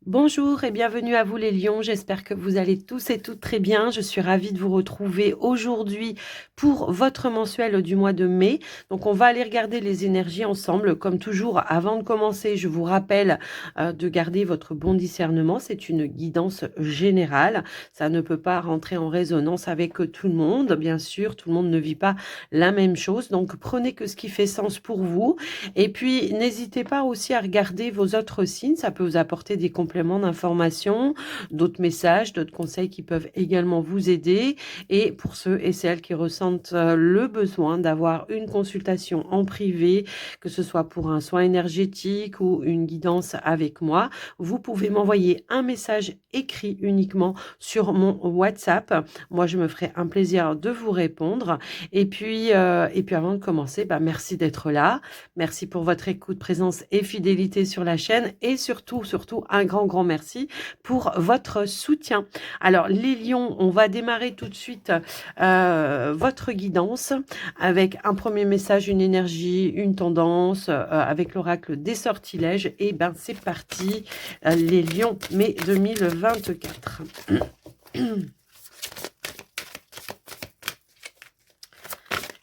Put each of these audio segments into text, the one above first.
Bonjour et bienvenue à vous les lions, j'espère que vous allez tous et toutes très bien. Je suis ravie de vous retrouver aujourd'hui pour votre mensuel du mois de mai. Donc on va aller regarder les énergies ensemble. Comme toujours, avant de commencer, je vous rappelle de garder votre bon discernement. C'est une guidance générale. Ça ne peut pas rentrer en résonance avec tout le monde. Bien sûr, tout le monde ne vit pas la même chose. Donc prenez que ce qui fait sens pour vous. Et puis, n'hésitez pas aussi à regarder vos autres signes. Ça peut vous apporter des compléments d'informations, d'autres messages, d'autres conseils qui peuvent également vous aider. Et pour ceux et celles qui ressentent le besoin d'avoir une consultation en privé, que ce soit pour un soin énergétique ou une guidance avec moi, vous pouvez m'envoyer un message écrit uniquement sur mon WhatsApp. Moi, je me ferai un plaisir de vous répondre. Et puis avant de commencer, merci d'être là. Merci pour votre écoute, présence et fidélité sur la chaîne et surtout, un grand merci pour votre soutien. Alors, les lions, on va démarrer tout de suite votre guidance avec un premier message, une énergie, une tendance, avec l'oracle des sortilèges. Et c'est parti, les lions, mai 2024.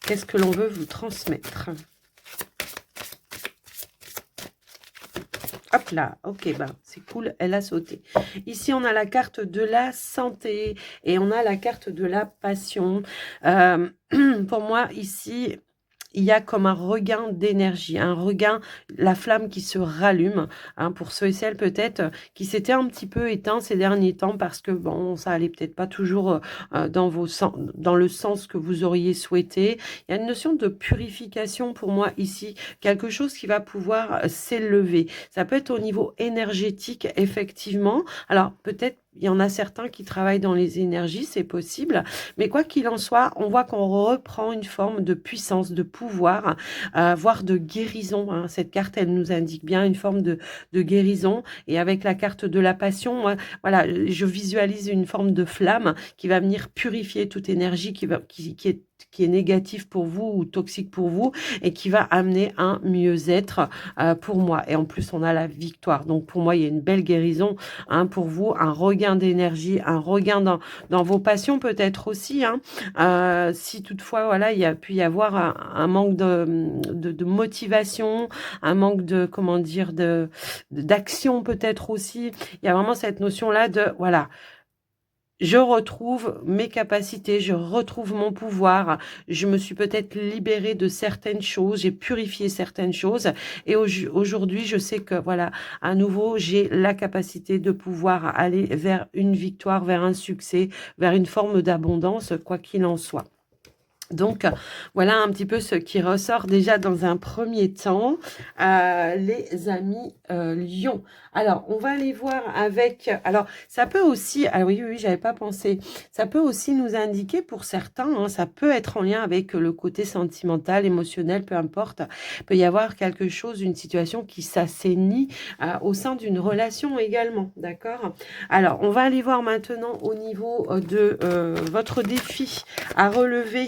Qu'est-ce que l'on veut vous transmettre? Hop là, ok, c'est cool, elle a sauté. Ici, on a la carte de la santé et on a la carte de la passion. Pour moi, ici, il y a comme un regain d'énergie, un regain, la flamme qui se rallume, pour ceux et celles peut-être qui s'étaient un petit peu éteints ces derniers temps parce que bon, ça allait peut-être pas toujours dans le sens que vous auriez souhaité. Il y a une notion de purification pour moi ici, quelque chose qui va pouvoir s'élever. Ça peut être au niveau énergétique, effectivement. Alors peut-être il y en a certains qui travaillent dans les énergies, c'est possible. Mais quoi qu'il en soit, on voit qu'on reprend une forme de puissance, de pouvoir, voire de guérison. Cette carte, elle nous indique bien une forme de guérison. Et avec la carte de la passion, moi, voilà, je visualise une forme de flamme qui va venir purifier toute énergie qui est négative pour vous ou toxique pour vous et qui va amener un mieux-être pour moi. Et en plus, on a la victoire. Donc, pour moi, il y a une belle guérison pour vous, un regain d'énergie, un regain dans vos passions peut-être aussi. Si toutefois, voilà, il y a pu y avoir un manque de motivation, un manque de, comment dire, d'action peut-être aussi. Il y a vraiment cette notion-là de, voilà, je retrouve mes capacités, je retrouve mon pouvoir, je me suis peut-être libérée de certaines choses, j'ai purifié certaines choses et aujourd'hui, je sais que voilà, à nouveau, j'ai la capacité de pouvoir aller vers une victoire, vers un succès, vers une forme d'abondance, quoi qu'il en soit. Donc, voilà un petit peu ce qui ressort déjà dans un premier temps, les amis Lions. Alors, on va aller voir avec... Alors, ça peut aussi... Ah oui, j'avais pas pensé. Ça peut aussi nous indiquer pour certains, ça peut être en lien avec le côté sentimental, émotionnel, peu importe. Il peut y avoir quelque chose, une situation qui s'assainit au sein d'une relation également, d'accord? Alors, on va aller voir maintenant au niveau de votre défi à relever,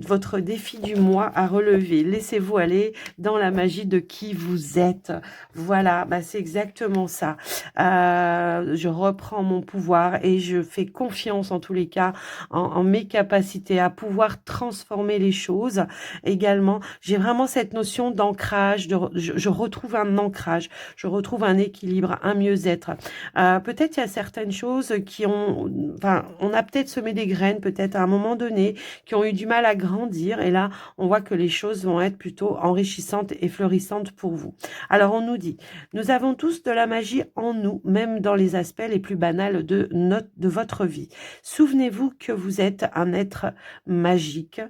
votre défi du mois à relever. Laissez-vous aller dans la magie de qui vous êtes. Voilà, c'est exactement ça. Je reprends mon pouvoir et je fais confiance en tous les cas en mes capacités à pouvoir transformer les choses. Également, j'ai vraiment cette notion d'ancrage, je retrouve un ancrage, je retrouve un équilibre, un mieux-être. Peut-être il y a certaines choses qui ont, enfin, on a peut-être semé des graines, peut-être à un moment donné, qui ont eu du mal à grandir. Et là, on voit que les choses vont être plutôt enrichissantes et fleurissantes pour vous. Alors, on nous dit, nous avons tous de la magie en nous, même dans les aspects les plus banals de votre vie. Souvenez-vous que vous êtes un être magique,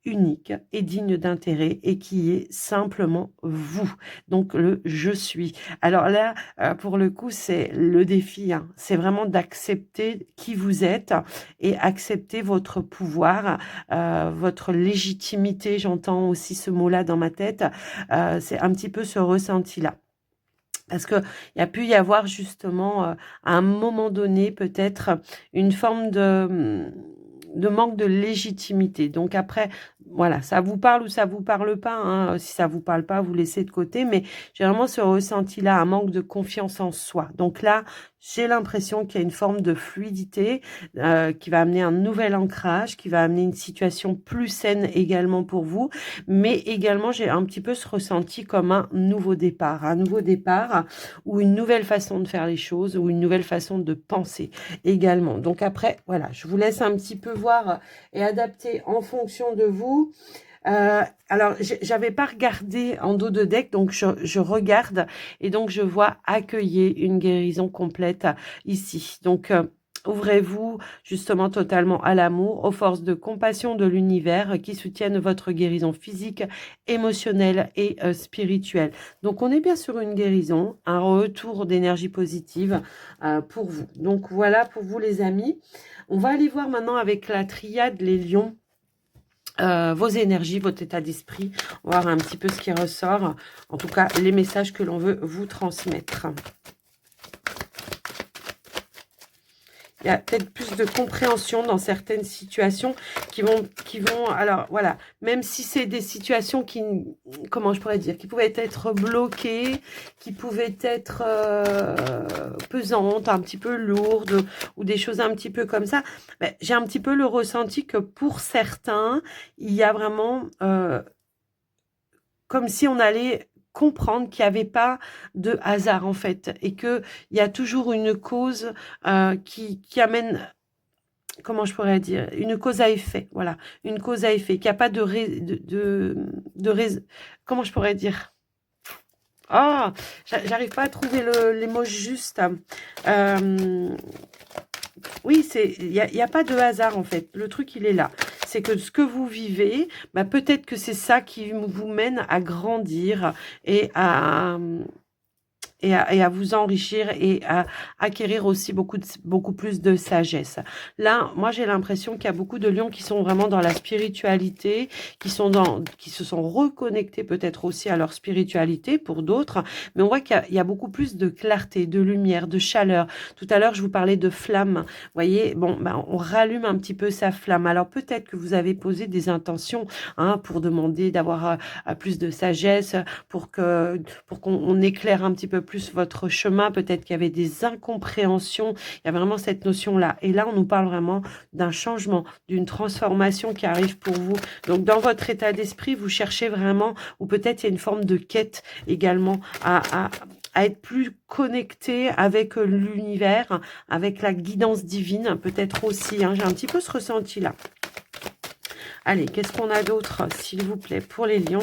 unique et digne d'intérêt et qui est simplement vous. Donc le je suis. Alors là, pour le coup, c'est le défi. C'est vraiment d'accepter qui vous êtes et accepter votre pouvoir, votre légitimité. J'entends aussi ce mot-là dans ma tête. C'est un petit peu ce ressenti-là. Parce qu'il y a pu y avoir justement, à un moment donné, peut-être une forme de manque de légitimité. Donc après, voilà, ça vous parle ou ça vous parle pas, hein. Si ça vous parle pas, vous laissez de côté. Mais j'ai vraiment ce ressenti-là, un manque de confiance en soi. Donc là, j'ai l'impression qu'il y a une forme de fluidité qui va amener un nouvel ancrage, qui va amener une situation plus saine également pour vous. Mais également, j'ai un petit peu ce ressenti comme un nouveau départ ou une nouvelle façon de faire les choses ou une nouvelle façon de penser également. Donc après, voilà, je vous laisse un petit peu voir et adapter en fonction de vous. Alors, j'avais pas regardé en dos de deck, donc je regarde et donc je vois accueillir une guérison complète ici. Donc, ouvrez-vous justement totalement à l'amour, aux forces de compassion de l'univers qui soutiennent votre guérison physique, émotionnelle et spirituelle. Donc, on est bien sur une guérison, un retour d'énergie positive pour vous. Donc, voilà pour vous les amis. On va aller voir maintenant avec la triade, les lions. Vos énergies, votre état d'esprit, voir un petit peu ce qui ressort, en tout cas les messages que l'on veut vous transmettre. Il y a peut-être plus de compréhension dans certaines situations qui vont, alors voilà, même si c'est des situations qui, comment je pourrais dire, qui pouvaient être bloquées, qui pouvaient être pesantes, un petit peu lourdes, ou des choses un petit peu comme ça, ben, j'ai un petit peu le ressenti que pour certains, il y a vraiment comme si on allait comprendre qu'il n'y avait pas de hasard en fait et qu'il y a toujours une cause qui amène, comment je pourrais dire, une cause à effet, voilà, une cause à effet, qu'il n'y a pas comment je pourrais dire, oh, j'arrive pas à trouver les mots justes. Oui, il y a pas de hasard en fait. Le truc, il est là. C'est que ce que vous vivez, bah, peut-être que c'est ça qui vous mène à grandir et à vous enrichir et à acquérir aussi beaucoup plus de sagesse. Là, moi, j'ai l'impression qu'il y a beaucoup de lions qui sont vraiment dans la spiritualité, qui se sont reconnectés peut-être aussi à leur spiritualité pour d'autres, mais on voit qu'il y a beaucoup plus de clarté, de lumière, de chaleur. Tout à l'heure, je vous parlais de flamme. Vous voyez, bon, ben, on rallume un petit peu sa flamme. Alors peut-être que vous avez posé des intentions hein, pour demander d'avoir plus de sagesse, pour qu'on éclaire un petit peu plus votre chemin. Peut-être qu'il y avait des incompréhensions. Il y a vraiment cette notion-là. Et là, on nous parle vraiment d'un changement, d'une transformation qui arrive pour vous. Donc, dans votre état d'esprit, vous cherchez vraiment, ou peut-être il y a une forme de quête également à être plus connecté avec l'univers, avec la guidance divine, peut-être aussi. Hein, j'ai un petit peu ce ressenti-là. Allez, qu'est-ce qu'on a d'autre, s'il vous plaît, pour les lions?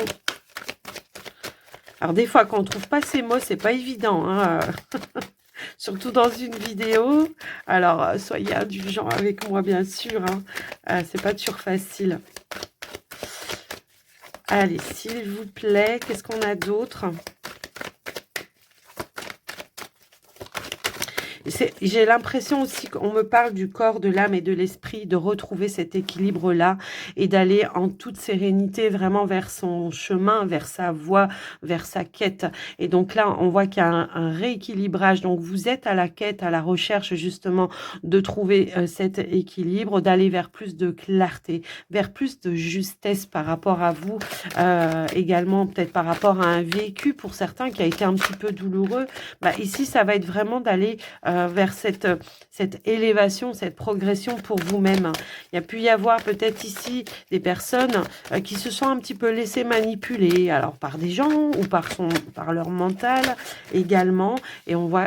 Alors, des fois, quand on ne trouve pas ces mots, c'est pas évident. Hein. Surtout dans une vidéo. Alors, soyez indulgents avec moi, bien sûr. Hein. C'est pas toujours facile. Allez, s'il vous plaît, qu'est-ce qu'on a d'autre? J'ai l'impression aussi qu'on me parle du corps, de l'âme et de l'esprit, de retrouver cet équilibre-là et d'aller en toute sérénité vraiment vers son chemin, vers sa voie, vers sa quête. Et donc là, on voit qu'il y a un rééquilibrage. Donc vous êtes à la quête, à la recherche justement de trouver cet équilibre, d'aller vers plus de clarté, vers plus de justesse par rapport à vous, également peut-être par rapport à un vécu pour certains qui a été un petit peu douloureux. Bah, ici, ça va être vraiment d'aller vers cette élévation, cette progression pour vous-même. Il y a pu y avoir peut-être ici des personnes qui se sont un petit peu laissées manipuler, alors par des gens ou par leur mental également. Et on voit,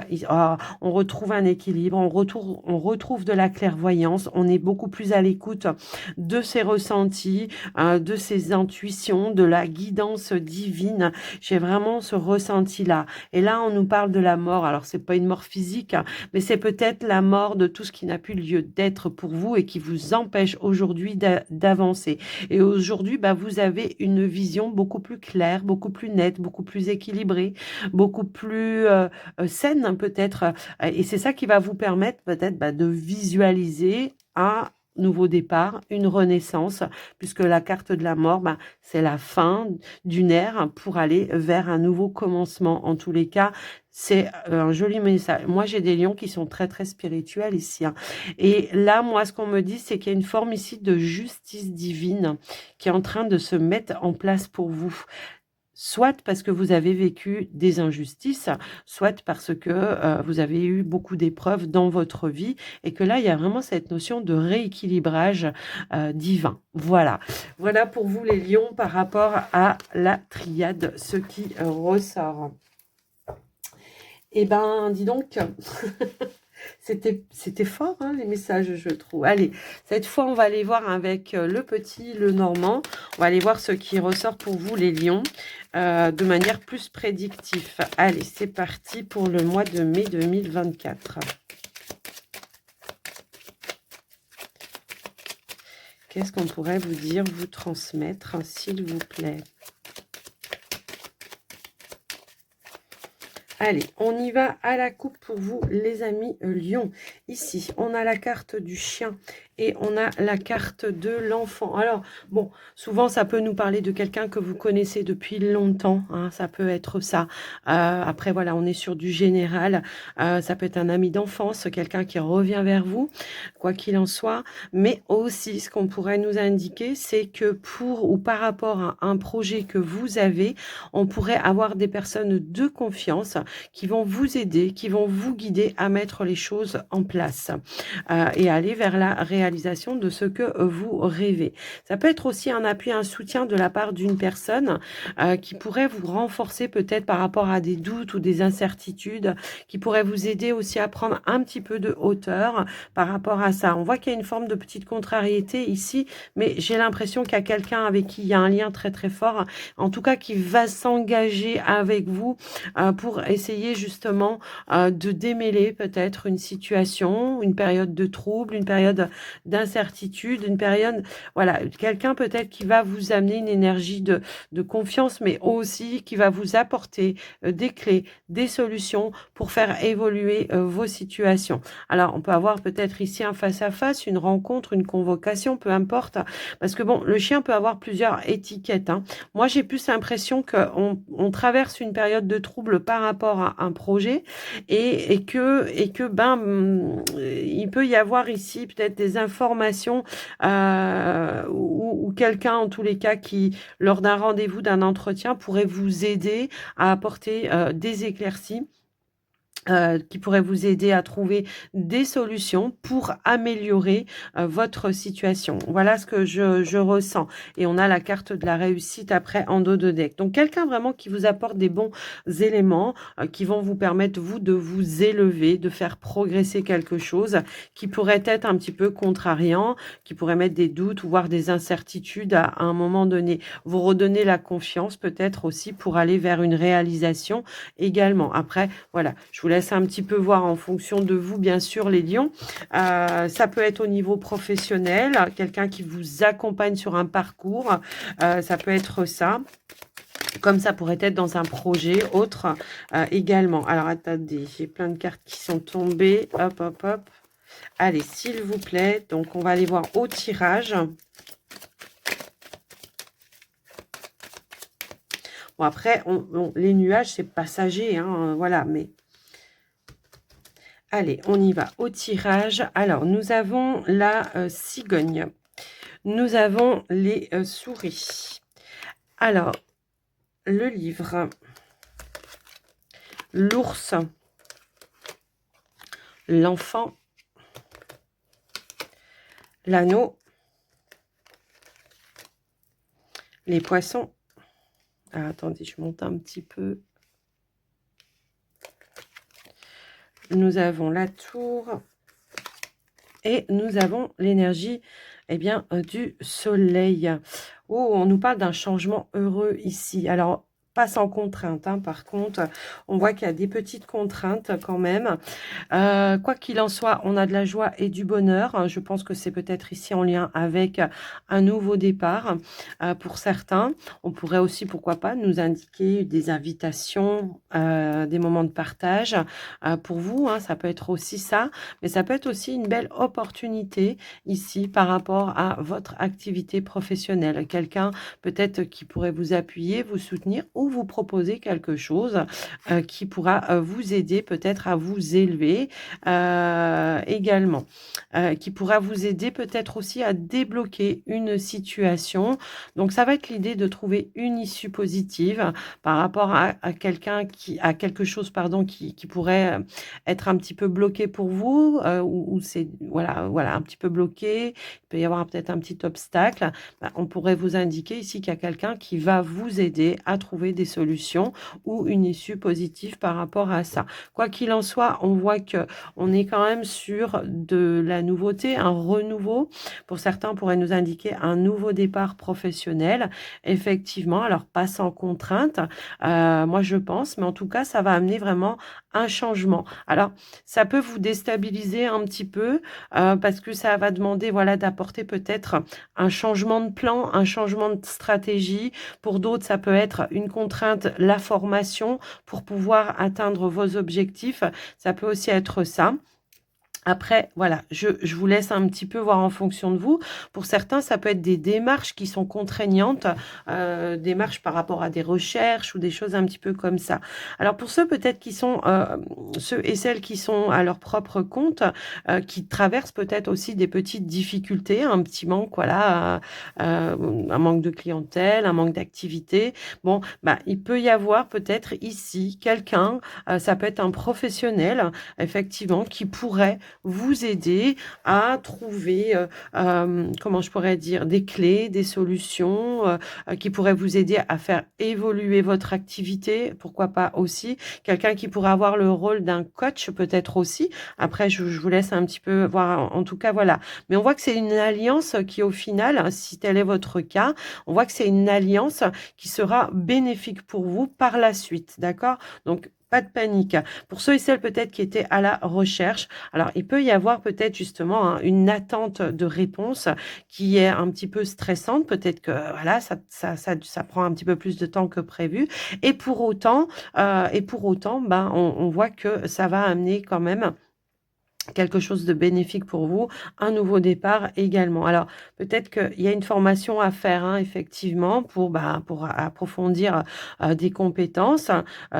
on retrouve un équilibre, on retrouve de la clairvoyance, on est beaucoup plus à l'écoute de ses ressentis, de ses intuitions, de la guidance divine. J'ai vraiment ce ressenti-là. Et là, on nous parle de la mort. Alors, c'est pas une mort physique, hein, mais c'est peut-être la mort de tout ce qui n'a plus lieu d'être pour vous et qui vous empêche aujourd'hui d'avancer. Et aujourd'hui, bah, vous avez une vision beaucoup plus claire, beaucoup plus nette, beaucoup plus équilibrée, beaucoup plus saine peut-être. Et c'est ça qui va vous permettre peut-être bah, de visualiser nouveau départ, une renaissance, puisque la carte de la mort, ben, c'est la fin d'une ère pour aller vers un nouveau commencement. En tous les cas, c'est un joli message. Moi, j'ai des lions qui sont très, très spirituels ici, hein. Et là, moi, ce qu'on me dit, c'est qu'il y a une forme ici de justice divine qui est en train de se mettre en place pour vous. Soit parce que vous avez vécu des injustices, soit parce que vous avez eu beaucoup d'épreuves dans votre vie et que là, il y a vraiment cette notion de rééquilibrage divin. Voilà. Voilà pour vous les lions par rapport à la triade, ce qui ressort. Eh ben, dis donc, c'était fort, hein, les messages, je trouve. Allez, cette fois, on va aller voir avec le petit, le normand. On va aller voir ce qui ressort pour vous, les lions, de manière plus prédictive. Allez, c'est parti pour le mois de mai 2024. Qu'est-ce qu'on pourrait vous dire, vous transmettre, s'il vous plaît? Allez, on y va à la coupe pour vous, les amis lions. Ici, on a la carte du chien et on a la carte de l'enfant. Alors, bon, souvent, ça peut nous parler de quelqu'un que vous connaissez depuis longtemps, hein, ça peut être ça. Après, voilà, on est sur du général. Ça peut être un ami d'enfance, quelqu'un qui revient vers vous, quoi qu'il en soit. Mais aussi, ce qu'on pourrait nous indiquer, c'est que pour ou par rapport à un projet que vous avez, on pourrait avoir des personnes de confiance qui vont vous aider, qui vont vous guider à mettre les choses en place et aller vers la réalisation de ce que vous rêvez. Ça peut être aussi un appui, un soutien de la part d'une personne qui pourrait vous renforcer peut-être par rapport à des doutes ou des incertitudes, qui pourrait vous aider aussi à prendre un petit peu de hauteur par rapport à ça. On voit qu'il y a une forme de petite contrariété ici, mais j'ai l'impression qu'il y a quelqu'un avec qui il y a un lien très très fort, en tout cas qui va s'engager avec vous pour essayer justement de démêler peut-être une situation, une période de trouble, une période d'incertitude, une période, voilà, quelqu'un peut-être qui va vous amener une énergie de confiance, mais aussi qui va vous apporter des clés, des solutions pour faire évoluer vos situations. Alors, on peut avoir peut-être ici un face-à-face, une rencontre, une convocation, peu importe, parce que bon, le chien peut avoir plusieurs étiquettes, hein. Moi, j'ai plus l'impression qu'on traverse une période de trouble par rapport à un projet et que il peut y avoir ici peut-être des informations ou quelqu'un en tous les cas qui, lors d'un rendez-vous, d'un entretien, pourrait vous aider à apporter des éclaircies. Qui pourrait vous aider à trouver des solutions pour améliorer votre situation. Voilà ce que je ressens. Et on a la carte de la réussite après en dos de deck. Donc, quelqu'un vraiment qui vous apporte des bons éléments qui vont vous permettre, vous, de vous élever, de faire progresser quelque chose qui pourrait être un petit peu contrariant, qui pourrait mettre des doutes ou voire des incertitudes à un moment donné. Vous redonner la confiance peut-être aussi pour aller vers une réalisation également. Après, voilà, je vous laisse un petit peu voir en fonction de vous, bien sûr, les lions. Ça peut être au niveau professionnel, quelqu'un qui vous accompagne sur un parcours. Ça peut être ça. Comme ça pourrait être dans un projet autre également. Alors, attendez, j'ai plein de cartes qui sont tombées. Hop, hop, hop. Allez, s'il vous plaît. Donc, on va aller voir au tirage. Bon, après, les nuages, c'est passager, hein, voilà, mais... Allez, on y va au tirage. Alors, nous avons la cigogne. Nous avons les souris. Alors, le livre. L'ours. L'enfant. L'anneau. Les poissons. Ah, attendez, je monte un petit peu. Nous avons la tour et nous avons l'énergie du soleil. Oh, on nous parle d'un changement heureux ici. Alors, pas sans contrainte, hein. Par contre, on voit qu'il y a des petites contraintes quand même. Quoi qu'il en soit, on a de la joie et du bonheur. Je pense que c'est peut-être ici en lien avec un nouveau départ pour certains. On pourrait aussi, pourquoi pas, nous indiquer des invitations, des moments de partage pour vous, hein. Ça peut être aussi ça, mais ça peut être aussi une belle opportunité ici par rapport à votre activité professionnelle. Quelqu'un peut-être qui pourrait vous appuyer, vous soutenir ou vous proposer quelque chose qui pourra vous aider peut-être à vous élever également, qui pourra vous aider peut-être aussi à débloquer une situation. Donc ça va être l'idée de trouver une issue positive par rapport à quelqu'un à quelque chose pardon qui pourrait être un petit peu bloqué pour vous ou c'est voilà un petit peu bloqué. Il peut y avoir peut-être un petit obstacle. On pourrait vous indiquer ici qu'il y a quelqu'un qui va vous aider à trouver des solutions ou une issue positive par rapport à ça. Quoi qu'il en soit, on voit que on est quand même sur de la nouveauté, un renouveau. Pour certains, on pourrait nous indiquer un nouveau départ professionnel. Effectivement, alors pas sans contrainte, moi je pense, mais en tout cas, ça va amener vraiment un changement. Alors, ça peut vous déstabiliser un petit peu parce que ça va demander voilà, d'apporter peut-être un changement de plan, un changement de stratégie. Pour d'autres, ça peut être une contrainte, la formation pour pouvoir atteindre vos objectifs. Ça peut aussi être ça. Après, voilà, je vous laisse un petit peu voir en fonction de vous. Pour certains, ça peut être des démarches qui sont contraignantes, démarches par rapport à des recherches ou des choses un petit peu comme ça. Alors pour ceux peut-être qui sont, ceux et celles qui sont à leur propre compte, qui traversent peut-être aussi des petites difficultés, un petit manque, voilà, un manque de clientèle, un manque d'activité. Bon, bah, il peut y avoir peut-être ici quelqu'un, ça peut être un professionnel, effectivement, qui pourrait vous aider à trouver, comment je pourrais dire, des clés, des solutions qui pourraient vous aider à faire évoluer votre activité. Pourquoi pas aussi quelqu'un qui pourrait avoir le rôle d'un coach peut-être aussi. Après, je vous laisse un petit peu voir. En tout cas, voilà. Mais on voit que c'est une alliance qui, au final, si tel est votre cas, on voit que c'est une alliance qui sera bénéfique pour vous par la suite. D'accord? Donc, pas de panique. Pour ceux et celles peut-être qui étaient à la recherche, alors il peut y avoir peut-être justement hein, une attente de réponse qui est un petit peu stressante. Peut-être que voilà, ça prend un petit peu plus de temps que prévu. Et pour autant, ben, on voit que ça va amener quand même quelque chose de bénéfique pour vous, un nouveau départ également. Alors, peut-être qu'il y a une formation à faire, hein, effectivement, pour approfondir des compétences.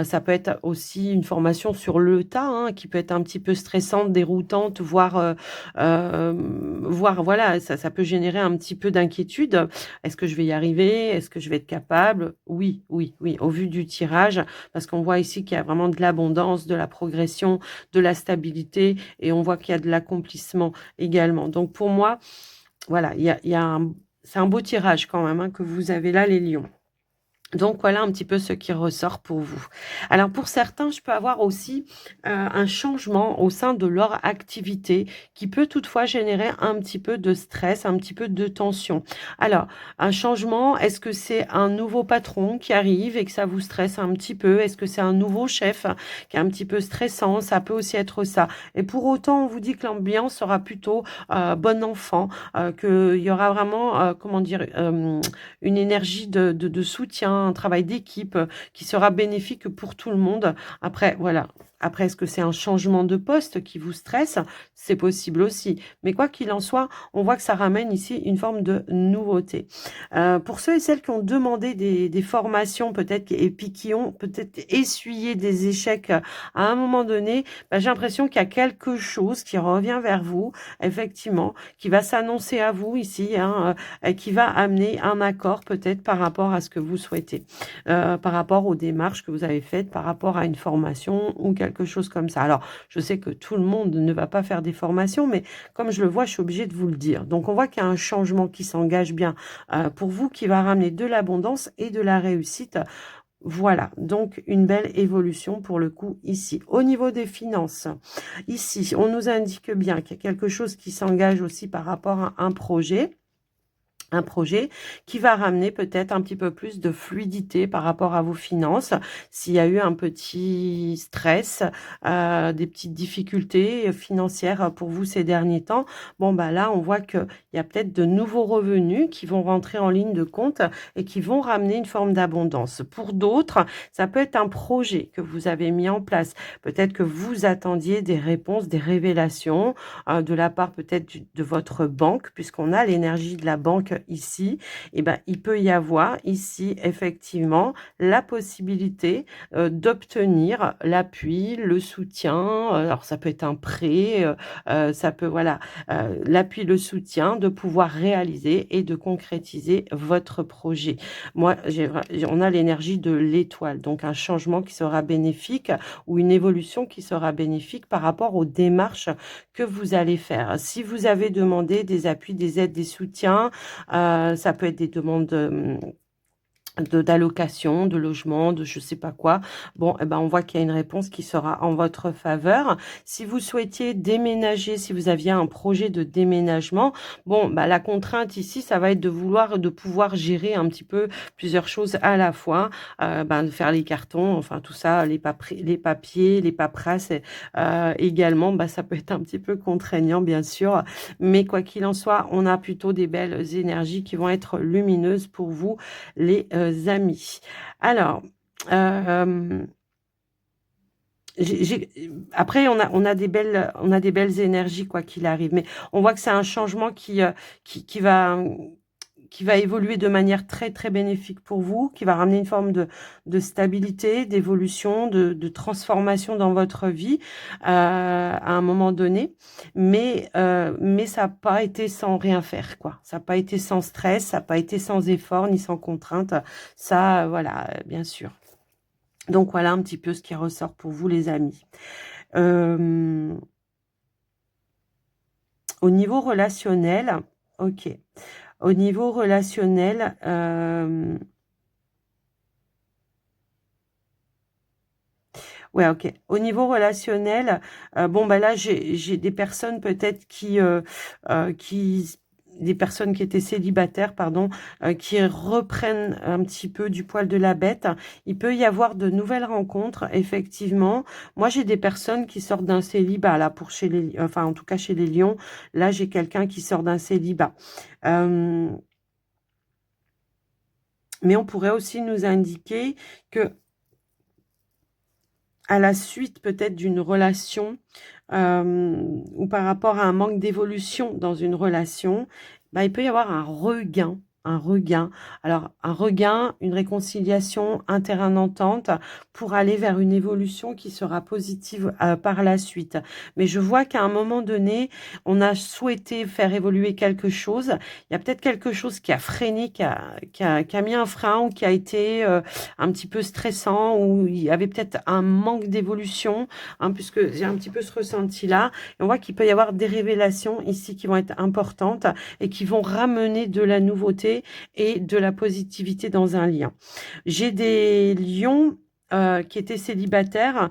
Ça peut être aussi une formation sur le tas, hein, qui peut être un petit peu stressante, déroutante, voire voilà, ça peut générer un petit peu d'inquiétude. Est-ce que je vais y arriver? Est-ce que je vais être capable? Oui, oui, oui, au vu du tirage, parce qu'on voit ici qu'il y a vraiment de l'abondance, de la progression, de la stabilité et on voit qu'il y a de l'accomplissement également. Donc pour moi, voilà, c'est un beau tirage quand même hein, que vous avez là, les lions. Donc voilà un petit peu ce qui ressort pour vous. Alors pour certains, je peux avoir aussi un changement au sein de leur activité qui peut toutefois générer un petit peu de stress, un petit peu de tension. Alors un changement, est-ce que c'est un nouveau patron qui arrive et que ça vous stresse un petit peu? Est-ce que c'est un nouveau chef qui est un petit peu stressant? Ça peut aussi être ça. Et pour autant, on vous dit que l'ambiance sera plutôt bon enfant, qu'il y aura vraiment, comment dire, une énergie de soutien, un travail d'équipe qui sera bénéfique pour tout le monde. Après, voilà. Après, est-ce que c'est un changement de poste qui vous stresse? C'est possible aussi. Mais quoi qu'il en soit, on voit que ça ramène ici une forme de nouveauté. Pour ceux et celles qui ont demandé des formations peut-être et puis qui ont peut-être essuyé des échecs à un moment donné, bah, j'ai l'impression qu'il y a quelque chose qui revient vers vous, effectivement, qui va s'annoncer à vous ici, hein, qui va amener un accord peut-être par rapport à ce que vous souhaitez, par rapport aux démarches que vous avez faites, par rapport à une formation ou quelque chose comme ça. Alors, je sais que tout le monde ne va pas faire des formations, mais comme je le vois, je suis obligée de vous le dire. Donc, on voit qu'il y a un changement qui s'engage bien pour vous, qui va ramener de l'abondance et de la réussite. Voilà, donc une belle évolution pour le coup ici. Au niveau des finances, ici, on nous indique bien qu'il y a quelque chose qui s'engage aussi par rapport à un projet. un projet qui va ramener peut-être un petit peu plus de fluidité par rapport à vos finances. S'il y a eu un petit stress, des petites difficultés financières pour vous ces derniers temps, bon bah là on voit qu'il y a peut-être de nouveaux revenus qui vont rentrer en ligne de compte et qui vont ramener une forme d'abondance. Pour d'autres, ça peut être un projet que vous avez mis en place. Peut-être que vous attendiez des réponses, des révélations de la part peut-être de votre banque, puisqu'on a l'énergie de la banque ici. Et ben, il peut y avoir ici effectivement la possibilité d'obtenir l'appui, le soutien. Alors ça peut être un prêt, ça peut voilà l'appui, le soutien, de pouvoir réaliser et de concrétiser votre projet. Moi, on a l'énergie de l'étoile, donc un changement qui sera bénéfique ou une évolution qui sera bénéfique par rapport aux démarches que vous allez faire. Si vous avez demandé des appuis, des aides, des soutiens, ça peut être des demandes d'allocation, de logement, de je sais pas quoi. Bon, eh ben, on voit qu'il y a une réponse qui sera en votre faveur. Si vous souhaitiez déménager, si vous aviez un projet de déménagement, bon, bah, la contrainte ici, ça va être de pouvoir gérer un petit peu plusieurs choses à la fois, ben, de faire les cartons, enfin tout ça, les papiers, les paperasses, également, bah, ça peut être un petit peu contraignant, bien sûr. Mais quoi qu'il en soit, on a plutôt des belles énergies qui vont être lumineuses pour vous, les amis. Alors, après, on a des belles énergies, quoi qu'il arrive. Mais on voit que c'est un changement qui va évoluer de manière très, très bénéfique pour vous, qui va ramener une forme de stabilité, d'évolution, de transformation dans votre vie à un moment donné. Mais ça n'a pas été sans rien faire, quoi. Ça n'a pas été sans stress, ça n'a pas été sans effort, ni sans contrainte. Ça, voilà, bien sûr. Donc, voilà un petit peu ce qui ressort pour vous, les amis. Au niveau relationnel, ok. Au niveau relationnel, ouais, ok. Au niveau relationnel, bon, bah là, j'ai des personnes peut-être des personnes qui étaient célibataires, pardon, qui reprennent un petit peu du poil de la bête. Il peut y avoir de nouvelles rencontres, effectivement. Moi, j'ai des personnes qui sortent d'un célibat, là, enfin, en tout cas, chez les lions. Là, j'ai quelqu'un qui sort d'un célibat. Mais on pourrait aussi nous indiquer que à la suite peut-être d'une relation ou par rapport à un manque d'évolution dans une relation, bah, il peut y avoir un regain. Un regain. Alors, un regain, une réconciliation, un terrain d'entente pour aller vers une évolution qui sera positive par la suite. Mais je vois qu'à un moment donné, on a souhaité faire évoluer quelque chose. Il y a peut-être quelque chose qui a freiné, qui a mis un frein ou qui a été un petit peu stressant, ou il y avait peut-être un manque d'évolution, hein, puisque j'ai un petit peu ce ressenti-là. Et on voit qu'il peut y avoir des révélations ici qui vont être importantes et qui vont ramener de la nouveauté et de la positivité dans un lien. J'ai des lions qui étaient célibataires,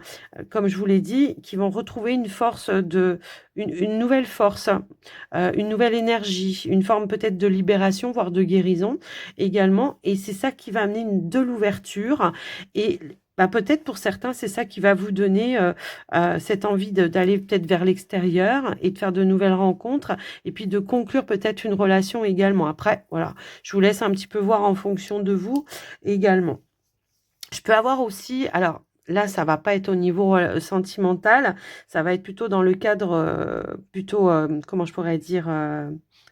comme je vous l'ai dit, qui vont retrouver une nouvelle force, une nouvelle énergie, une forme peut-être de libération, voire de guérison également. Et c'est ça qui va amener de l'ouverture. Et bah, peut-être pour certains, c'est ça qui va vous donner cette envie d'aller peut-être vers l'extérieur et de faire de nouvelles rencontres et puis de conclure peut-être une relation également. Après, voilà, je vous laisse un petit peu voir en fonction de vous également. Je peux avoir aussi, alors là, ça va pas être au niveau sentimental, ça va être plutôt dans le cadre, comment je pourrais dire,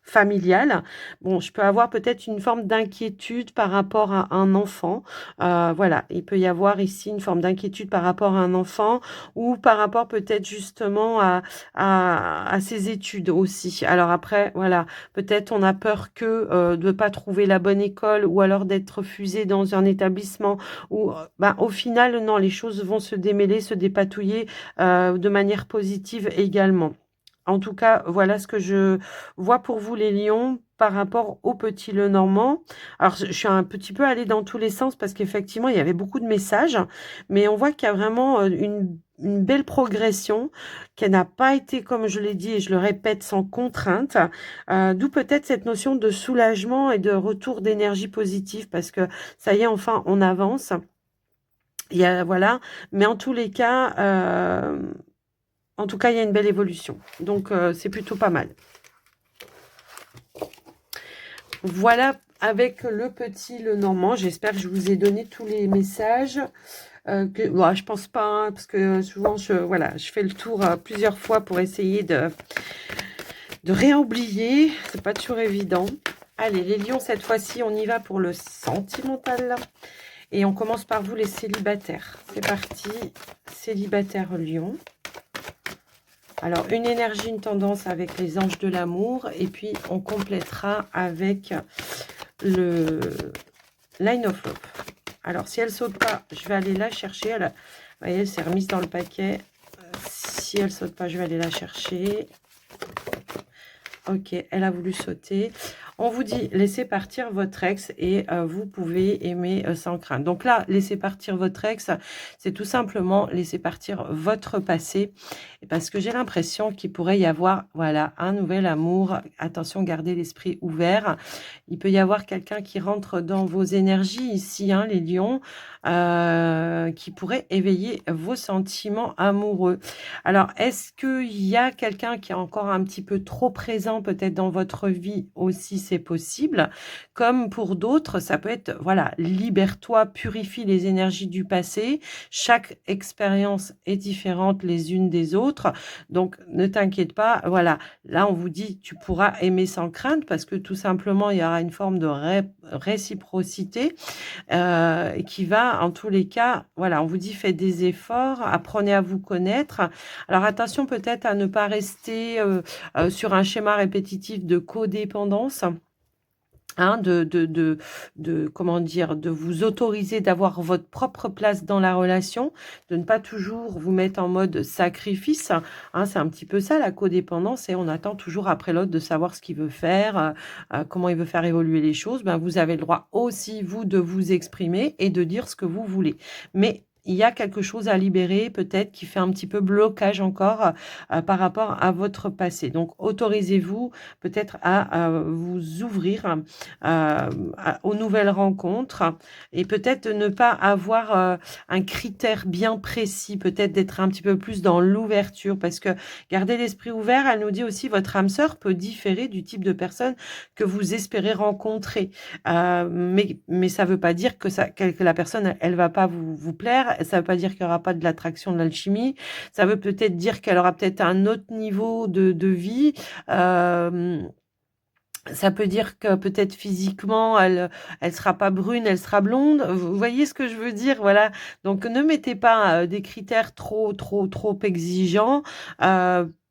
familial. Bon, je peux avoir peut-être une forme d'inquiétude par rapport à un enfant. Voilà, il peut y avoir ici une forme d'inquiétude par rapport à un enfant ou par rapport peut-être justement à ses études aussi. Alors après, voilà, peut-être on a peur de ne pas trouver la bonne école ou alors d'être refusé dans un établissement où, ben, au final, non, les choses vont se démêler, se dépatouiller de manière positive également. En tout cas, voilà ce que je vois pour vous, les lions, par rapport au petit Lenormand. Alors, je suis un petit peu allée dans tous les sens parce qu'effectivement, il y avait beaucoup de messages, mais on voit qu'il y a vraiment une belle progression qui n'a pas été, comme je l'ai dit et je le répète, sans contrainte. D'où peut-être cette notion de soulagement et de retour d'énergie positive parce que ça y est, enfin, on avance. Il y a, voilà, mais en tous les cas, il y a une belle évolution. Donc, c'est plutôt pas mal. Voilà avec le petit Lenormand. J'espère que je vous ai donné tous les messages. Bon, je pense pas, hein, parce que souvent, je fais le tour plusieurs fois pour essayer de rien oublier. C'est pas toujours évident. Allez, les lions, cette fois-ci, on y va pour le sentimental. Et on commence par vous, les célibataires. C'est parti. Célibataire lion. Alors, une énergie, une tendance avec les anges de l'amour. Et puis, on complétera avec le Line of Love. Alors, si elle saute pas, je vais aller la chercher. Vous voyez, elle s'est remise dans le paquet. Si elle saute pas, je vais aller la chercher. Ok, elle a voulu sauter. On vous dit, laissez partir votre ex et vous pouvez aimer sans crainte. Donc là, laissez partir votre ex, c'est tout simplement laisser partir votre passé. Parce que j'ai l'impression qu'il pourrait y avoir, voilà, un nouvel amour. Attention, gardez l'esprit ouvert. Il peut y avoir quelqu'un qui rentre dans vos énergies ici, hein, les lions, qui pourrait éveiller vos sentiments amoureux. Alors, est-ce qu'il y a quelqu'un qui est encore un petit peu trop présent peut-être dans votre vie aussi, c'est possible. Comme pour d'autres, ça peut être, voilà, libère-toi, purifie les énergies du passé. Chaque expérience est différente les unes des autres. Donc, ne t'inquiète pas. Voilà, là, on vous dit, tu pourras aimer sans crainte parce que tout simplement, il y aura une forme de réciprocité qui va, en tous les cas, voilà, on vous dit, faites des efforts, apprenez à vous connaître. Alors, attention peut-être à ne pas rester sur un schéma répétitif de codépendance. Hein, comment dire, de vous autoriser d'avoir votre propre place dans la relation, de ne pas toujours vous mettre en mode sacrifice. Hein, c'est un petit peu ça la codépendance et on attend toujours après l'autre de savoir ce qu'il veut faire, comment il veut faire évoluer les choses. Ben, vous avez le droit aussi, vous, de vous exprimer et de dire ce que vous voulez. Mais il y a quelque chose à libérer, peut-être, qui fait un petit peu blocage encore par rapport à votre passé. Donc, autorisez-vous peut-être à vous ouvrir aux nouvelles rencontres et peut-être ne pas avoir un critère bien précis, peut-être d'être un petit peu plus dans l'ouverture parce que garder l'esprit ouvert, elle nous dit aussi votre âme sœur peut différer du type de personne que vous espérez rencontrer. Mais ça ne veut pas dire que la personne, elle va pas vous plaire. Ça ne veut pas dire qu'il n'y aura pas de l'attraction, de l'alchimie. Ça veut peut-être dire qu'elle aura peut-être un autre niveau de vie. Ça peut dire que peut-être physiquement, elle sera pas brune, elle sera blonde. Vous voyez ce que je veux dire? Voilà. Donc, ne mettez pas des critères trop exigeants.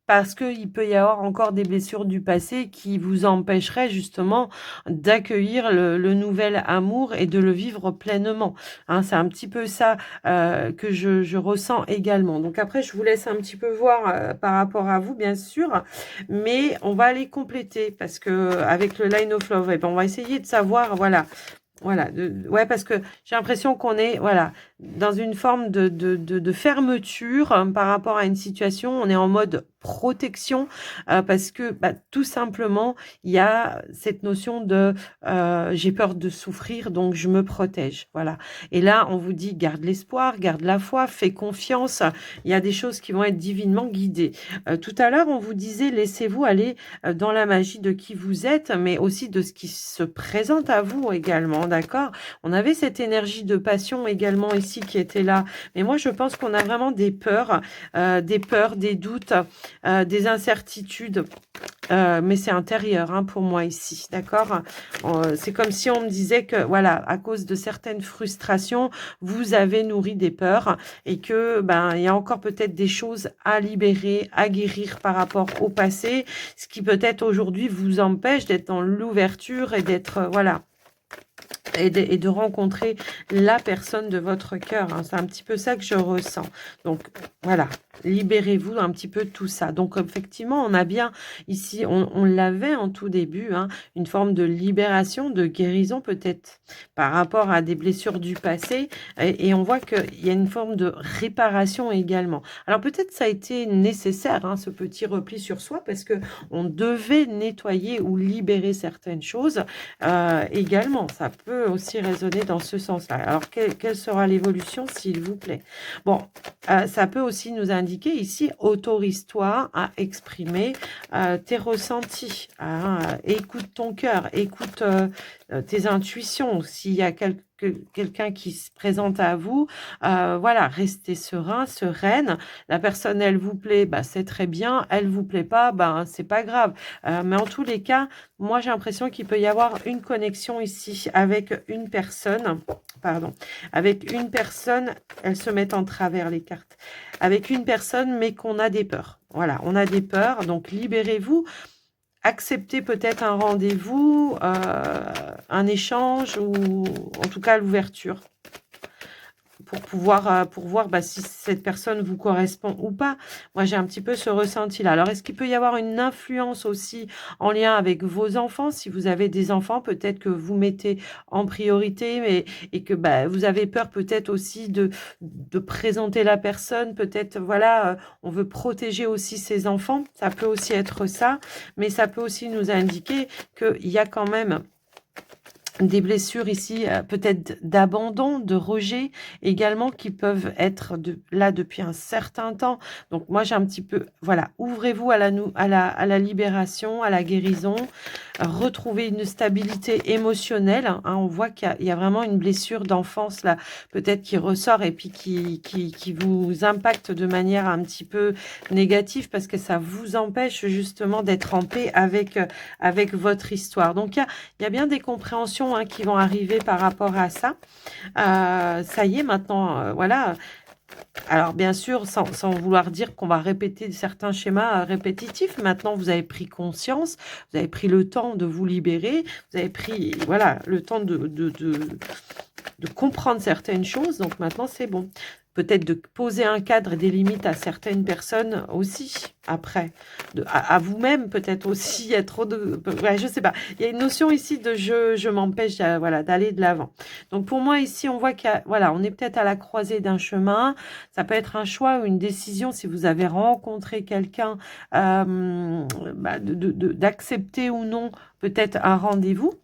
Parce qu'il peut y avoir encore des blessures du passé qui vous empêcheraient justement d'accueillir le nouvel amour et de le vivre pleinement. Hein, c'est un petit peu ça que je ressens également. Donc après, je vous laisse un petit peu voir par rapport à vous, bien sûr. Mais on va aller compléter parce que avec le Line of Love, on va essayer de savoir, voilà, ouais, parce que j'ai l'impression qu'on est, voilà, dans une forme de fermeture par rapport à une situation. On est en mode protection parce que tout simplement, il y a cette notion de j'ai peur de souffrir, donc je me protège. Voilà. Et là, on vous dit garde l'espoir, garde la foi, fais confiance. Il y a des choses qui vont être divinement guidées. Tout à l'heure, on vous disait laissez-vous aller dans la magie de qui vous êtes, mais aussi de ce qui se présente à vous également. D'accord? On avait cette énergie de passion également ici qui était là. Mais moi, je pense qu'on a vraiment des peurs, des doutes, des incertitudes. Mais c'est intérieur hein, pour moi ici, d'accord? C'est comme si on me disait que, voilà, à cause de certaines frustrations, vous avez nourri des peurs et que, il y a encore peut-être des choses à libérer, à guérir par rapport au passé, ce qui peut-être aujourd'hui vous empêche d'être dans l'ouverture et d'être, voilà, et de rencontrer la personne de votre cœur. Hein. C'est un petit peu ça que je ressens. Donc, voilà. Libérez-vous un petit peu de tout ça. Donc, effectivement, on a bien ici, on l'avait en tout début, hein, une forme de libération, de guérison peut-être par rapport à des blessures du passé. Et on voit qu'il y a une forme de réparation également. Alors, peut-être ça a été nécessaire, hein, ce petit repli sur soi, parce que on devait nettoyer ou libérer certaines choses également. Ça peut aussi résonner dans ce sens-là. Alors, quelle sera l'évolution, s'il vous plaît? Bon, ça peut aussi nous indiquer ici, autorise-toi à exprimer tes ressentis. Hein, écoute ton cœur, écoute tes intuitions. S'il y a quelqu'un qui se présente à vous, voilà, restez serein, sereine. La personne, elle vous plaît, bah, c'est très bien. Elle vous plaît pas, bah, c'est pas grave. Mais en tous les cas, moi, j'ai l'impression qu'il peut y avoir une connexion ici avec une personne. Pardon. Avec une personne, elles se mettent en travers les cartes. Avec une personne, mais qu'on a des peurs. Voilà, on a des peurs. Donc, libérez-vous. Acceptez peut-être un rendez-vous, un échange ou en tout cas l'ouverture pour voir bah, si cette personne vous correspond ou pas. Moi, j'ai un petit peu ce ressenti-là. Alors, est-ce qu'il peut y avoir une influence aussi en lien avec vos enfants? Si vous avez des enfants, peut-être que vous mettez en priorité et que bah, vous avez peur peut-être aussi de présenter la personne. Peut-être, voilà, on veut protéger aussi ses enfants. Ça peut aussi être ça, mais ça peut aussi nous indiquer qu'il y a quand même des blessures ici, peut-être d'abandon, de rejet également, qui peuvent être là depuis un certain temps. Donc moi, j'ai un petit peu, voilà, ouvrez-vous à la libération, à la guérison, retrouver une stabilité émotionnelle. Hein. On voit qu'il y a vraiment une blessure d'enfance là, peut-être qui ressort et puis qui vous impacte de manière un petit peu négative parce que ça vous empêche justement d'être en paix avec votre histoire. Donc il y a bien des compréhensions qui vont arriver par rapport à ça. Ça y est, maintenant, voilà. Alors, bien sûr, sans vouloir dire qu'on va répéter certains schémas répétitifs, maintenant, vous avez pris conscience, vous avez pris le temps de vous libérer, vous avez pris, voilà, le temps de comprendre certaines choses. Donc, maintenant, c'est bon. Peut-être de poser un cadre et des limites à certaines personnes aussi, après. À vous-même, peut-être aussi. Il y a trop de... Ouais, je sais pas. Il y a une notion ici de je m'empêche voilà, d'aller de l'avant. Donc, pour moi, ici, on voit voilà, on est peut-être à la croisée d'un chemin. Ça peut être un choix ou une décision si vous avez rencontré quelqu'un, bah, d'accepter ou non peut-être un rendez-vous.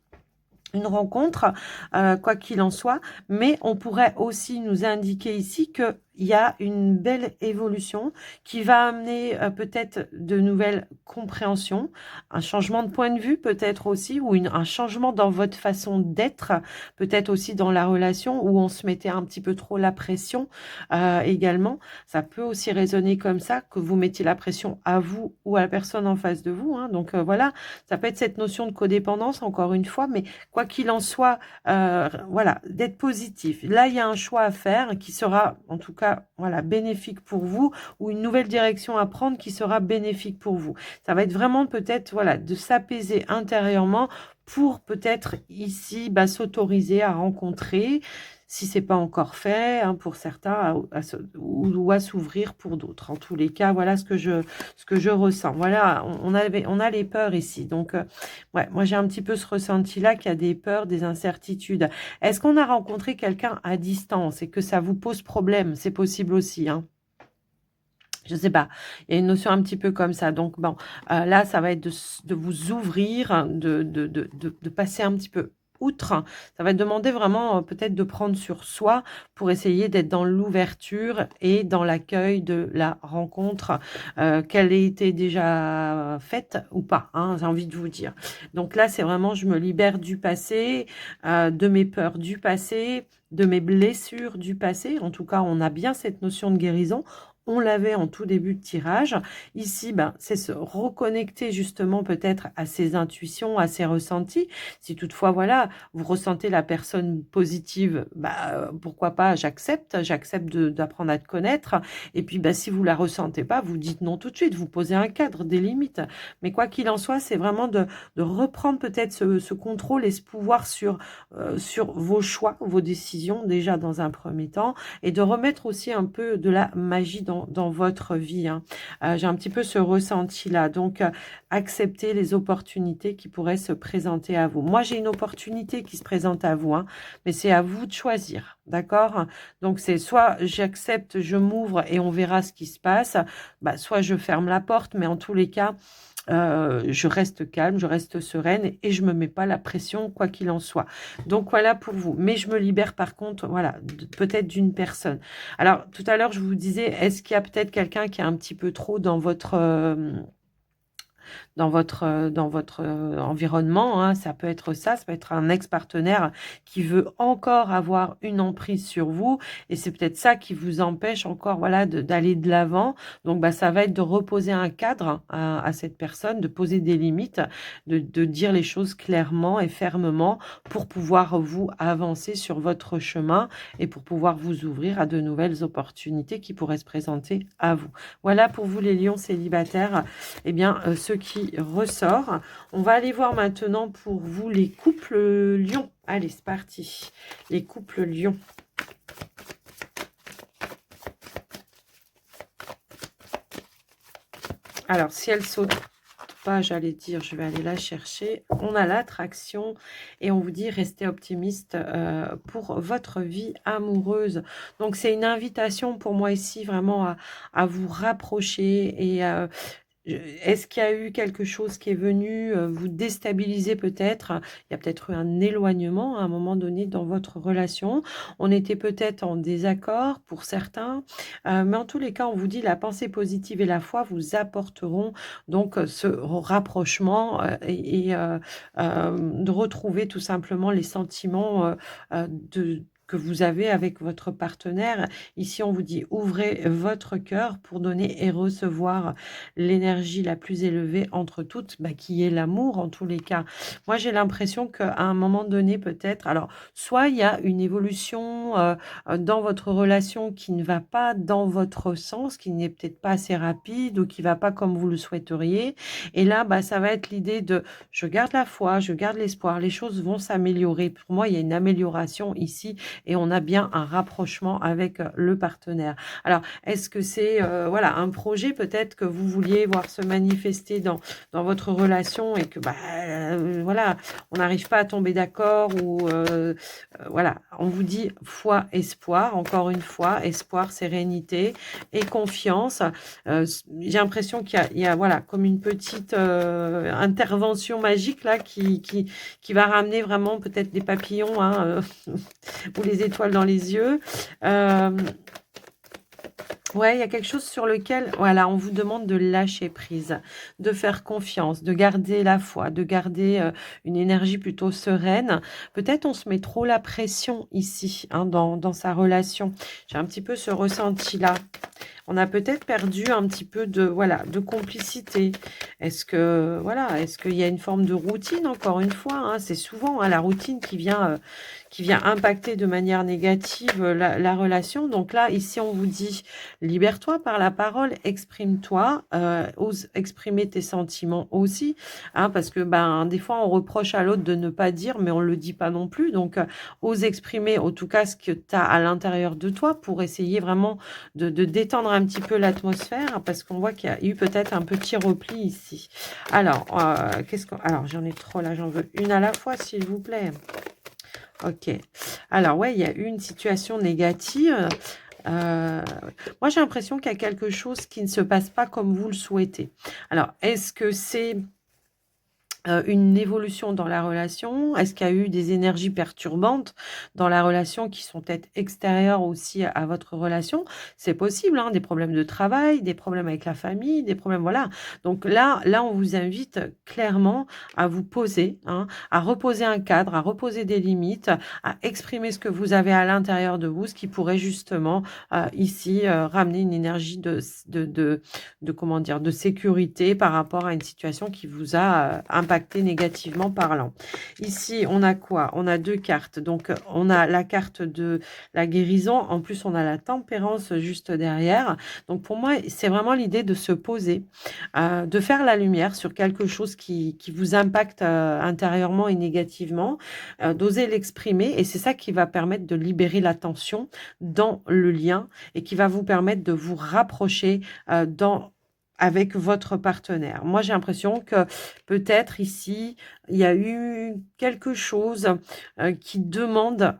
Une rencontre, quoi qu'il en soit, mais on pourrait aussi nous indiquer ici qu'il y a une belle évolution qui va amener peut-être de nouvelles compréhensions, un changement de point de vue peut-être aussi, ou un changement dans votre façon d'être, peut-être aussi dans la relation où on se mettait un petit peu trop la pression également. Ça peut aussi résonner comme ça, que vous mettiez la pression à vous ou à la personne en face de vous. Hein. Donc voilà, ça peut être cette notion de codépendance, encore une fois, mais quoi qu'il en soit, voilà, d'être positif. Là, il y a un choix à faire qui sera, en tout cas, voilà, bénéfique pour vous, ou une nouvelle direction à prendre qui sera bénéfique pour vous. Ça va être vraiment peut-être, voilà, de s'apaiser intérieurement pour peut-être ici s'autoriser à rencontrer, si c'est pas encore fait, hein, pour certains, ou à s'ouvrir pour d'autres. En tous les cas, voilà ce que je ressens. Voilà, on a les peurs ici. Donc, ouais, moi j'ai un petit peu ce ressenti-là qu'il y a des peurs, des incertitudes. Est-ce qu'on a rencontré quelqu'un à distance et que ça vous pose problème? C'est possible aussi, hein. Je sais pas, il y a une notion un petit peu comme ça. Donc, bon, là, ça va être de vous ouvrir, de passer un petit peu outre. Ça va demander vraiment peut-être de prendre sur soi pour essayer d'être dans l'ouverture et dans l'accueil de la rencontre, qu'elle ait été déjà faite ou pas, hein, j'ai envie de vous dire. Donc là, c'est vraiment, je me libère du passé, de mes peurs du passé, de mes blessures du passé. En tout cas, on a bien cette notion de guérison. On l'avait en tout début de tirage. Ici, c'est se reconnecter justement peut-être à ses intuitions, à ses ressentis. Si toutefois, voilà, vous ressentez la personne positive, pourquoi pas, j'accepte d'apprendre à te connaître. Et puis, si vous la ressentez pas, vous dites non tout de suite, vous posez un cadre, des limites. Mais quoi qu'il en soit, c'est vraiment de reprendre peut-être ce contrôle et ce pouvoir sur vos choix, vos décisions, déjà dans un premier temps, et de remettre aussi un peu de la magie dans dans votre vie, hein. J'ai un petit peu ce ressenti-là. Donc, acceptez les opportunités qui pourraient se présenter à vous. Moi, j'ai une opportunité qui se présente à vous, hein, mais c'est à vous de choisir, d'accord? Donc, c'est soit j'accepte, je m'ouvre et on verra ce qui se passe, bah, soit je ferme la porte, mais en tous les cas, je reste calme, je reste sereine et je me mets pas la pression, quoi qu'il en soit. Donc voilà pour vous. Mais je me libère par contre, voilà, peut-être d'une personne. Alors tout à l'heure, je vous disais, est-ce qu'il y a peut-être quelqu'un qui est un petit peu trop dans votre environnement, hein, ça peut être ça, ça peut être un ex-partenaire qui veut encore avoir une emprise sur vous et c'est peut-être ça qui vous empêche encore voilà d'aller de l'avant. Donc bah ça va être de reposer un cadre à cette personne, de poser des limites, de dire les choses clairement et fermement pour pouvoir vous avancer sur votre chemin et pour pouvoir vous ouvrir à de nouvelles opportunités qui pourraient se présenter à vous. Voilà pour vous les lions célibataires, eh bien, ce qui ressort. On va aller voir maintenant pour vous les couples lions. Allez, c'est parti. Les couples lions. Alors, si elle saute pas, j'allais dire, je vais aller la chercher. On a l'attraction et on vous dit restez optimiste pour votre vie amoureuse. Donc, c'est une invitation pour moi ici vraiment à vous rapprocher et est-ce qu'il y a eu quelque chose qui est venu vous déstabiliser peut-être? Il y a peut-être eu un éloignement à un moment donné dans votre relation. On était peut-être en désaccord pour certains, mais en tous les cas, on vous dit la pensée positive et la foi vous apporteront donc ce rapprochement de retrouver tout simplement les sentiments que vous avez avec votre partenaire. Ici, on vous dit ouvrez votre cœur pour donner et recevoir l'énergie la plus élevée entre toutes, bah, qui est l'amour en tous les cas. Moi, j'ai l'impression qu'à un moment donné, peut-être, alors, soit il y a une évolution dans votre relation qui ne va pas dans votre sens, qui n'est peut-être pas assez rapide ou qui va pas comme vous le souhaiteriez. Et là, bah, ça va être l'idée de je garde la foi, je garde l'espoir, les choses vont s'améliorer. Pour moi, il y a une amélioration ici et on a bien un rapprochement avec le partenaire. Alors, est-ce que c'est voilà un projet peut-être que vous vouliez voir se manifester dans votre relation et que bah voilà, on n'arrive pas à tomber d'accord ou voilà, on vous dit foi, espoir, encore une fois, espoir, sérénité et confiance. J'ai l'impression qu'il y a voilà comme une petite intervention magique là qui va ramener vraiment peut-être des papillons hein, ou les étoiles dans les yeux. Ouais, il y a quelque chose sur lequel, voilà, on vous demande de lâcher prise, de faire confiance, de garder la foi, de garder une énergie plutôt sereine. Peut-être on se met trop la pression ici, hein, dans sa relation. J'ai un petit peu ce ressenti-là. On a peut-être perdu un petit peu de, voilà, de complicité. Est-ce que, voilà, est-ce qu'il y a une forme de routine, encore une fois, hein, c'est souvent hein, la routine qui vient impacter de manière négative la relation. Donc là, ici, on vous dit, libère-toi par la parole, exprime-toi, ose exprimer tes sentiments aussi, hein, parce que ben, des fois, on reproche à l'autre de ne pas dire, mais on ne le dit pas non plus. Donc, ose exprimer, en tout cas, ce que tu as à l'intérieur de toi pour essayer vraiment de détendre un petit peu l'atmosphère, parce qu'on voit qu'il y a eu peut-être un petit repli ici. Alors, alors j'en ai trop là, j'en veux une à la fois, s'il vous plaît. Ok. Alors, ouais, il y a eu une situation négative. Moi, j'ai l'impression qu'il y a quelque chose qui ne se passe pas comme vous le souhaitez. Alors, est-ce que c'est une évolution dans la relation? Est-ce qu'il y a eu des énergies perturbantes dans la relation qui sont peut-être extérieures aussi à votre relation? C'est possible, hein, des problèmes de travail, des problèmes avec la famille, des problèmes, voilà. Donc là, on vous invite clairement à vous poser, hein, à reposer un cadre, à reposer des limites, à exprimer ce que vous avez à l'intérieur de vous, ce qui pourrait justement ici ramener une énergie de comment dire, de sécurité par rapport à une situation qui vous a impacté impacter négativement parlant. Ici, on a quoi? On a 2 cartes. Donc, on a la carte de la guérison. En plus, on a la tempérance juste derrière. Donc, pour moi, c'est vraiment l'idée de se poser, de faire la lumière sur quelque chose qui vous impacte intérieurement et négativement, d'oser l'exprimer. Et c'est ça qui va permettre de libérer la tension dans le lien et qui va vous permettre de vous rapprocher avec votre partenaire. Moi, j'ai l'impression que peut-être ici, il y a eu quelque chose qui demande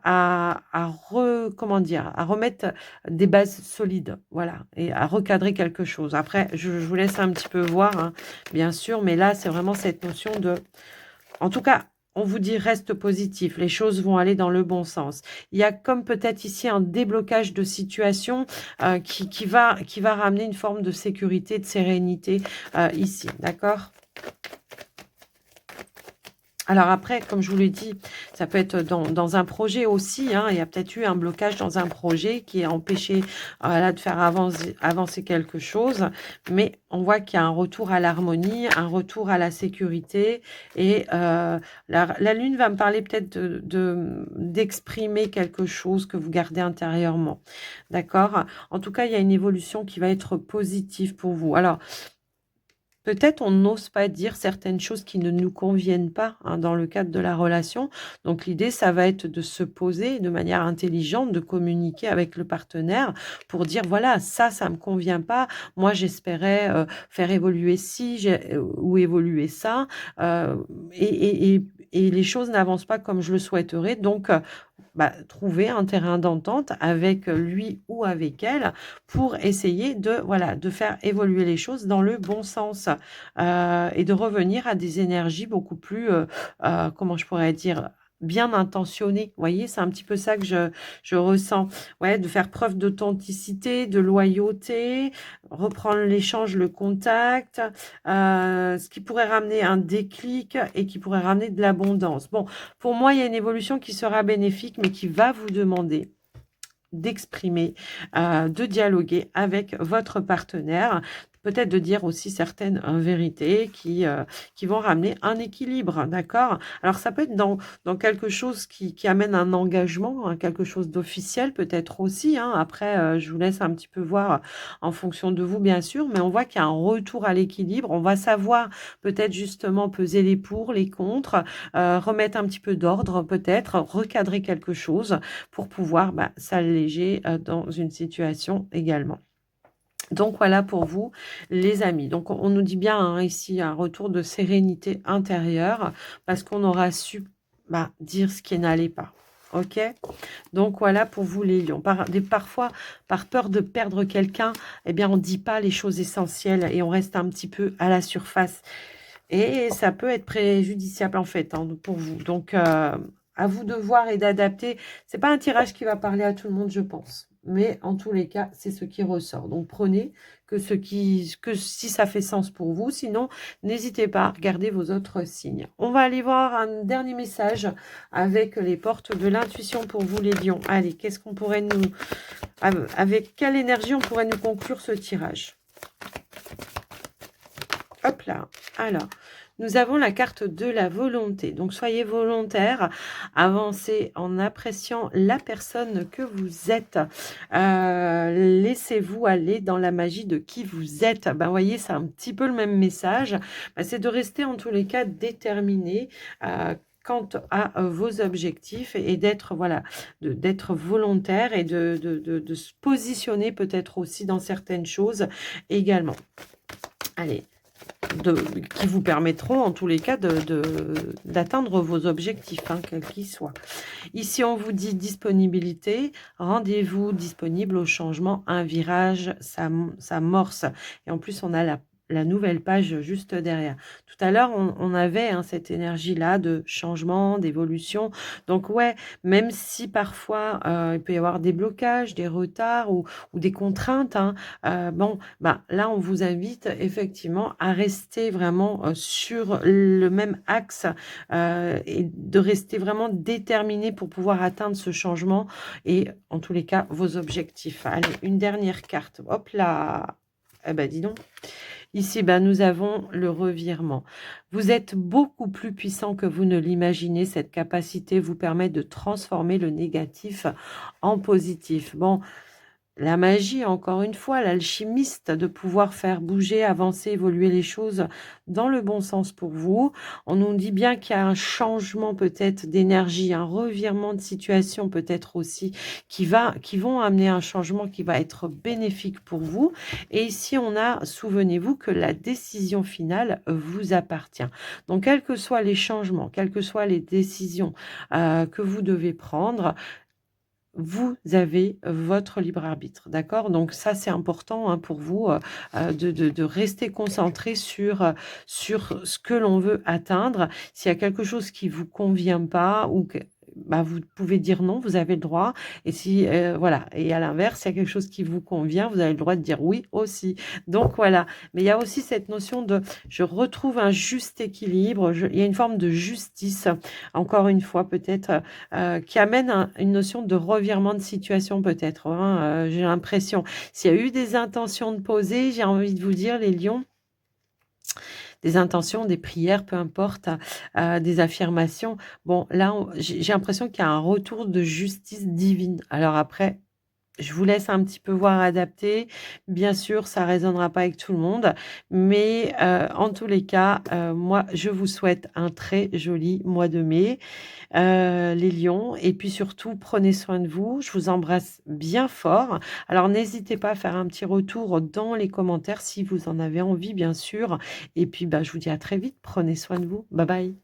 comment dire, à remettre des bases solides, voilà, et à recadrer quelque chose. Après, je vous laisse un petit peu voir, hein, bien sûr, mais là, c'est vraiment cette notion de... En tout cas, on vous dit reste positif, les choses vont aller dans le bon sens. Il y a comme peut-être ici un déblocage de situation qui va ramener une forme de sécurité, de sérénité ici, d'accord ? Alors après, comme je vous l'ai dit, ça peut être dans un projet aussi, hein. Il y a peut-être eu un blocage dans un projet qui a empêché là, de faire avancer quelque chose. Mais on voit qu'il y a un retour à l'harmonie, un retour à la sécurité. Et la Lune va me parler peut-être d'exprimer quelque chose que vous gardez intérieurement. D'accord? En tout cas, il y a une évolution qui va être positive pour vous. Alors, peut-être on n'ose pas dire certaines choses qui ne nous conviennent pas, hein, dans le cadre de la relation. Donc l'idée, ça va être de se poser de manière intelligente, de communiquer avec le partenaire pour dire, voilà, ça me convient pas. Moi, j'espérais faire évoluer ou évoluer ça. euh, et les choses n'avancent pas comme je le souhaiterais. Donc, trouver un terrain d'entente avec lui ou avec elle pour essayer de faire évoluer les choses dans le bon sens et de revenir à des énergies beaucoup plus, comment je pourrais dire, bien intentionnées. Vous voyez, c'est un petit peu ça que je ressens. Ouais, de faire preuve d'authenticité, de loyauté, reprendre l'échange, le contact, ce qui pourrait ramener un déclic et qui pourrait ramener de l'abondance. Bon, pour moi, il y a une évolution qui sera bénéfique, mais qui va vous demander d'exprimer, de dialoguer avec votre partenaire, peut-être de dire aussi certaines vérités qui vont ramener un équilibre, d'accord? Alors ça peut être dans quelque chose qui amène un engagement, hein, quelque chose d'officiel peut-être aussi, hein. Après, je vous laisse un petit peu voir en fonction de vous, bien sûr, mais on voit qu'il y a un retour à l'équilibre. On va savoir peut-être justement peser les pour, les contre, remettre un petit peu d'ordre peut-être, recadrer quelque chose pour pouvoir s'alléger dans une situation également. Donc voilà pour vous, les amis. Donc on nous dit bien, hein, ici un retour de sérénité intérieure parce qu'on aura su dire ce qui n'allait pas. Ok? Donc voilà pour vous les lions. Parfois, par peur de perdre quelqu'un, eh bien on ne dit pas les choses essentielles et on reste un petit peu à la surface. Et ça peut être préjudiciable en fait, hein, pour vous. Donc à vous de voir et d'adapter. C'est pas un tirage qui va parler à tout le monde, je pense. Mais en tous les cas, c'est ce qui ressort. Donc prenez que si ça fait sens pour vous. Sinon, n'hésitez pas à regarder vos autres signes. On va aller voir un dernier message avec les portes de l'intuition pour vous, les lions. Allez, qu'est-ce qu'on pourrait avec quelle énergie on pourrait nous conclure ce tirage? Hop là. Alors, nous avons la carte de la volonté. Donc, soyez volontaire, avancez en appréciant la personne que vous êtes. Laissez-vous aller dans la magie de qui vous êtes. Vous voyez, c'est un petit peu le même message. C'est de rester en tous les cas déterminé. Quant à vos objectifs et d'être d'être volontaire et de se positionner peut-être aussi dans certaines choses également. Allez. Qui vous permettront en tous les cas d'atteindre vos objectifs, hein, quels qu'ils soient. Ici, on vous dit disponibilité, rendez-vous disponible au changement, un virage, s'amorce. Et en plus, on a la nouvelle page juste derrière. Tout à l'heure, on avait cette énergie-là de changement, d'évolution. Donc ouais, même si parfois il peut y avoir des blocages, des retards ou des contraintes, hein, là, on vous invite effectivement à rester vraiment sur le même axe et de rester vraiment déterminé pour pouvoir atteindre ce changement et en tous les cas, vos objectifs. Allez, une dernière carte. Hop là. Eh ben, dis donc. Ici, ben, nous avons le revirement. Vous êtes beaucoup plus puissant que vous ne l'imaginez. Cette capacité vous permet de transformer le négatif en positif. Bon, la magie, encore une fois, l'alchimiste, de pouvoir faire bouger, avancer, évoluer les choses dans le bon sens pour vous. On nous dit bien qu'il y a un changement peut-être d'énergie, un revirement de situation peut-être aussi qui vont amener un changement qui va être bénéfique pour vous. Et ici, on a, souvenez-vous que la décision finale vous appartient. Donc, quels que soient les changements, quelles que soient les décisions que vous devez prendre, vous avez votre libre arbitre, d'accord? Donc ça, c'est important hein, pour vous de rester concentré sur ce que l'on veut atteindre. S'il y a quelque chose qui vous convient pas ou que bah, vous pouvez dire non, vous avez le droit. Et si voilà, et à l'inverse, s'il y a quelque chose qui vous convient, vous avez le droit de dire oui aussi. Donc voilà. Mais il y a aussi cette notion de je retrouve un juste équilibre. Il y a une forme de justice, encore une fois, peut-être qui amène une notion de revirement de situation peut-être, hein, j'ai l'impression. S'il y a eu des intentions de poser, j'ai envie de vous dire les lions, des intentions, des prières, peu importe, des affirmations. Bon, là, j'ai l'impression qu'il y a un retour de justice divine. Alors après, je vous laisse un petit peu voir adapter. Bien sûr, ça résonnera pas avec tout le monde, mais en tous les cas, moi, je vous souhaite un très joli mois de mai, les lions. Et puis surtout, prenez soin de vous. Je vous embrasse bien fort. Alors, n'hésitez pas à faire un petit retour dans les commentaires si vous en avez envie, bien sûr. Et puis, bah, je vous dis à très vite. Prenez soin de vous. Bye bye.